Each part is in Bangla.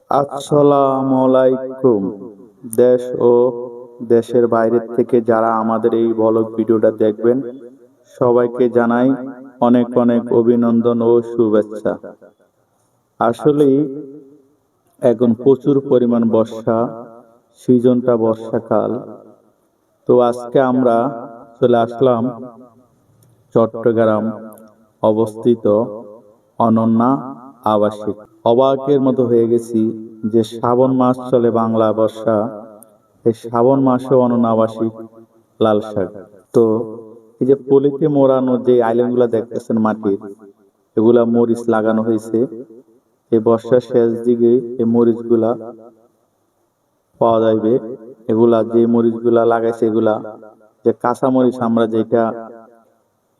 আসসালামু আলাইকুম। দেশ ও দেশের বাইরের থেকে যারা আমাদের এই ব্লগ ভিডিওটা দেখবেন, সবাইকে জানাই অনেক অনেক অভিনন্দন ও শুভেচ্ছা। আসলেই এখন প্রচুর পরিমাণ বর্ষা, সিজনটা বর্ষাকাল। তো আজকে আমরা চলে আসলাম চট্টগ্রাম অবস্থিত অনন্যা আবাসিক। অবাকের মতো হয়ে গেছি যে শ্রাবণ মাস চলে বাংলা বর্ষা, এই শ্রাবণ মাসে অনন্যা আবাসিক লাল শাক। তো এই যে পলিতে মোড়ানো যে আইল্যান্ড গুলা দেখতেছেন মাটির, এগুলা মরিচ লাগানো হয়েছে। এই বর্ষার শেষ দিকে এই মরিচ গুলা পাওয়া যাবে। এগুলা যে মরিচ গুলা লাগাইছে, এগুলা যে কাঁচা মরিচ আমরা যেটা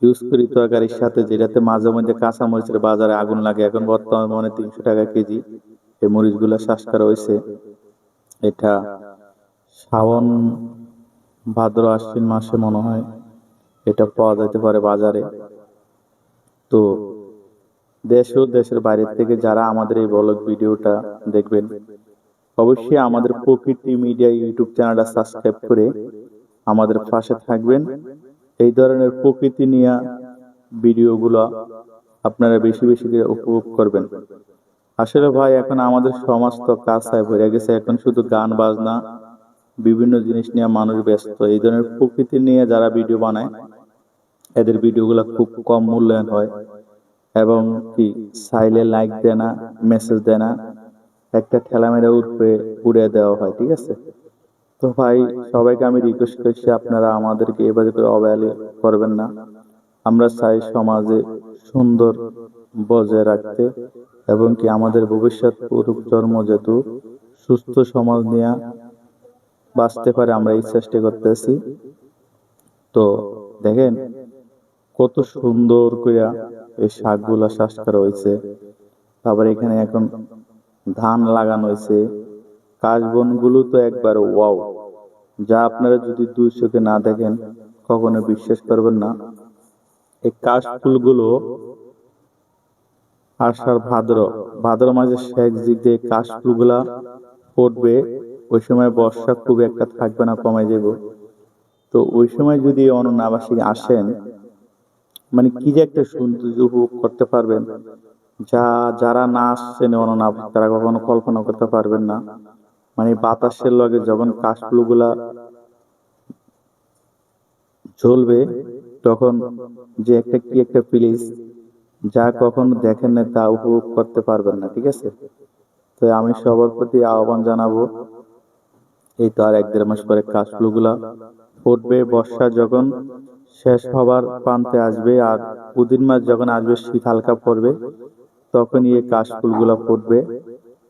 ইউজ করি তরকারির সাথে, যেটাতে মাঝে মধ্যে কাঁচা মরিচের বাজারে আগুন লাগে, এখন বর্তমানে 300 টাকা কেজি। এই মরিচ গুলা চাষ করা হয়েছে। এটা শ্রাবণ ভাদ্র আশ্বিন মাসে মনে হয় এটা পাওয়া যেতে পারে বাজারে। তো দেশ ও দেশের বাইরের থেকে যারা আমাদের এই ব্লগ ভিডিওটা দেখবেন, অবশ্যই আমাদের প্রকৃতি মিডিয়া ইউটিউব চ্যানেলটা সাবস্ক্রাইব করে আমাদের পাশে থাকবেন। এই ধরনের প্রকৃতি নিয়ে ভিডিওগুলো আপনারা বেশি বেশি করে উপভোগ করবেন। আসলে ভাই, এখন আমাদের সমাজ তো কাজটায় ভরে গেছে, এখন শুধু গান বাজনা বিভিন্ন জিনিস নিয়ে মানুষ ব্যস্ত। এই ধরনের প্রকৃতি নিয়ে যারা ভিডিও বানায়, এদের ভিডিওগুলো খুব কম মূল্যায়ন হয় এবং কি সাইলে লাইক দেয় না, মেসেজ দেয় না, একটা ঠেলা মেরে উড়ে দেওয়া হয়। ঠিক আছে? তো ভাই, সবাইকে আমি রিকোয়েস্ট করছি, আপনারা আমাদেরকে এভাবে করে অবহেলা করবেন না। আমরা চাই সমাজে সুন্দর বজায় রাখতে এবং কি আমাদের ভবিষ্যৎ প্রজন্ম যেহেতু সুস্থ সমাজ নিয়ে বাঁচতে পারে, আমরা এই চেষ্টা করতেছি। তো দেখেন কত সুন্দর কইরা এই শাকগুলা চাষ করা হয়েছে। তারপর এখানে এখন ধান লাগানো হয়েছে। কাশবন গুলো তো একবার ওয়াও, যা আপনারা যদি দুই চোখে না দেখেন কখনো বিশ্বাস করবেন না। এই কাশ ফুলগুলো আষাঢ় ভাদ্র মাসের শেষ দিক দিয়ে কাশ ফুলগুলা ফুটবে। ওই সময় বর্ষা খুব একটা থাকবে না, কমে যাব। তো ওই সময় যদি অনন্যা আবাসিক আসেন, মানে কি যে একটা সৌন্দর্য উপভোগ করতে পারবেন, যা যারা না আসছেন অনন্যা আবাসিক তারা কখনো কল্পনা করতে পারবেন না। মানে বাতাসের লগে যখন কাশফুলগুলা ঝলবে, তখন যে একটা কি একটা ফিলিংস, যা কখনো দেখেন না তা উপভোগ করতে পারবেন না। ঠিক আছে? তো আমি সবার প্রতি আহ্বান জানাবো, এই তো আর 1-1.5 মাস পরে কাশফুলগুলা ফুটবে। বর্ষা যখন শেষ হবার প্রান্তে আসবে আর 2-3 মাস যখন আসবে, শীত হালকা পড়বে, তখনই এই কাশফুলগুলা ফুটবে।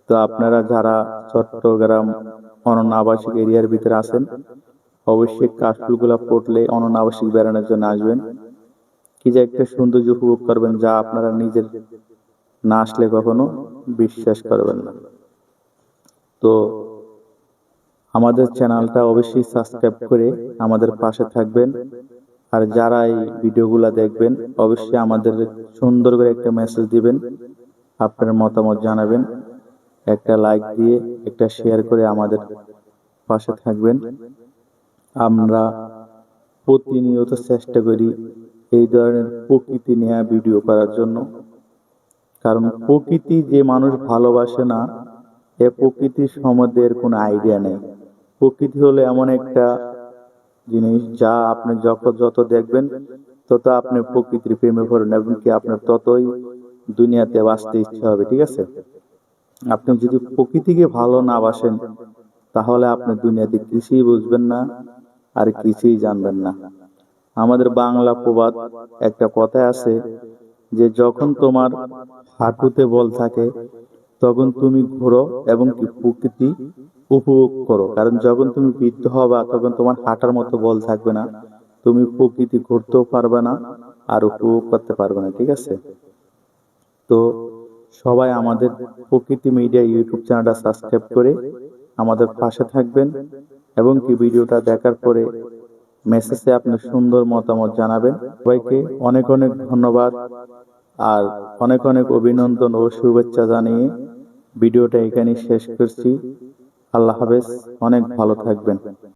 তো আপনারা যারা চট্টগ্রাম অনন্য আবাসিক এরিয়ার ভিতরে আছেন, অবশ্যই কাশফুলগুলা ফুটলে অনন্য আবাসিক বেড়ানোর জন্য আসবেন। কি যে একটা সৌন্দর্য উপভোগ করবেন, যা আপনারা নিজের না আসলে কখনো বিশ্বাস করবেন না। তো আমাদের চ্যানেলটা অবশ্যই সাবস্ক্রাইব করে আমাদের পাশে থাকবেন। আর যারা এই ভিডিওগুলা দেখবেন, অবশ্যই আমাদের সুন্দর করে একটা মেসেজ দিবেন, আপনার মতামত জানাবেন, একটা লাইক দিয়ে একটা শেয়ার করে আমাদের পাশে থাকবেন। আমরা প্রতিনিয়ত চেষ্টা করি এই ধরনের প্রকৃতি নিয়ে ভিডিও করার জন্য। কারণ প্রকৃতি যে মানুষ ভালোবাসে না, এ প্রকৃতির সম্বন্ধে এর কোনো আইডিয়া নেই। প্রকৃতি হলো এমন একটা জিনিস, যা আপনি যত দেখবেন তত আপনি প্রকৃতির প্রেমে পড়েন এবং কি আপনার ততই দুনিয়াতে বাঁচতে ইচ্ছে হবে। ঠিক আছে? আপনি যদি প্রকৃতিকে ভালো না বাসেন, তাহলে আপনি দুনিয়াতে কিছুই বুঝবেন না আর কিছুই জানবেন না। আমাদের বাংলা প্রবাদ একটা কথা আছে যে, যখন তোমার হাঁটুতে বল থাকে তখন তুমি ঘোরো এবং কি প্রকৃতি উপভোগ করো। কারণ যখন তুমি বৃদ্ধ হবা, তখন তোমার হাঁটার মতো বল থাকবে না, তুমি প্রকৃতি ঘুরতেও পারবে না আর উপভোগ করতে পারবে না। ঠিক আছে? তো সবাই আমাদের প্রকৃতি মিডিয়া ইউটিউব চ্যানেলটা সাবস্ক্রাইব করে আমাদের পাশে থাকবেন এবং কি ভিডিওটা দেখার পরে মেসেজে আপনার সুন্দর মতামত জানাবেন। সবাইকে অনেক অনেক ধন্যবাদ আর অনেক অনেক অভিনন্দন ও শুভেচ্ছা জানিয়ে ভিডিওটা এখানেই শেষ করছি। আল্লাহ হাফেজ, অনেক ভালো থাকবেন।